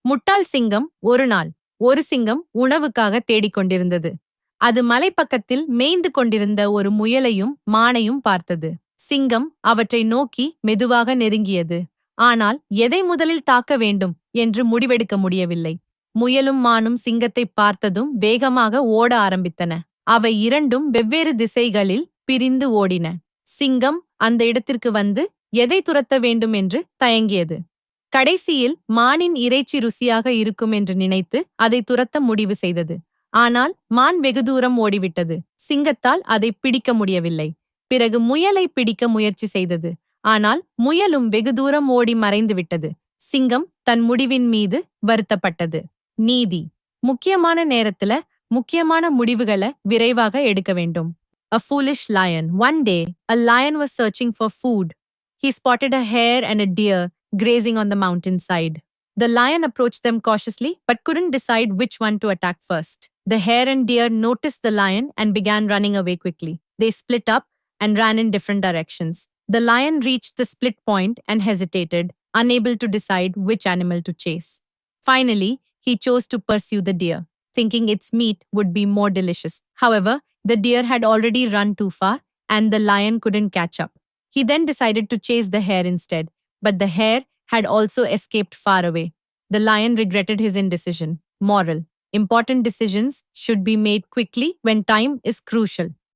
முட்டாள் சிங்கம் ஒரு நாள் ஒரு சிங்கம் உணவுக்காக தேடிக்கொண்டிருந்தது. அது மலைப்பக்கத்தில் மேய்ந்து கொண்டிருந்த ஒரு முயலையும் மானையும் பார்த்தது. சிங்கம் அவற்றை நோக்கி மெதுவாக நெருங்கியது. ஆனால் எதை முதலில் தாக்க வேண்டும் என்று முடிவெடுக்க முடியவில்லை. முயலும் மானும் சிங்கத்தை பார்த்ததும் வேகமாக ஓட ஆரம்பித்தன. அவை இரண்டும் வெவ்வேறு திசைகளில் பிரிந்து ஓடின. சிங்கம் அந்த இடத்திற்கு வந்து எதை துரத்த வேண்டும் என்று தயங்கியது. கடைசியில் மானின் இறைச்சி ருசியாக இருக்கும் என்று நினைத்து அதை துரத்த முடிவு செய்தது. ஆனால் மான் வெகு தூரம் ஓடிவிட்டது. சிங்கத்தால் அதை பிடிக்க முடியவில்லை. பிறகு முயலை பிடிக்க முயற்சி செய்தது. ஆனால் முயலும் வெகு தூரம் ஓடி மறைந்து விட்டது. சிங்கம் தன் முடிவின் மீது வருத்தப்பட்டது. நீதி: முக்கியமான நேரத்துல முக்கியமான முடிவுகளை விரைவாக எடுக்க வேண்டும். A foolish lion. One day, a lion was searching for food. He spotted a hare and a deer grazing on the mountainside. The lion approached them cautiously but couldn't decide which one to attack first. The hare and deer noticed the lion and began running away quickly. They split up and ran in different directions. The lion reached the split point and hesitated, unable to decide which animal to chase. Finally, he chose to pursue the deer, thinking its meat would be more delicious. However, the deer had already run too far and the lion couldn't catch up. He then decided to chase the hare instead, but the hare had also escaped far away. The lion regretted his indecision. Moral: important decisions should be made quickly when time is crucial.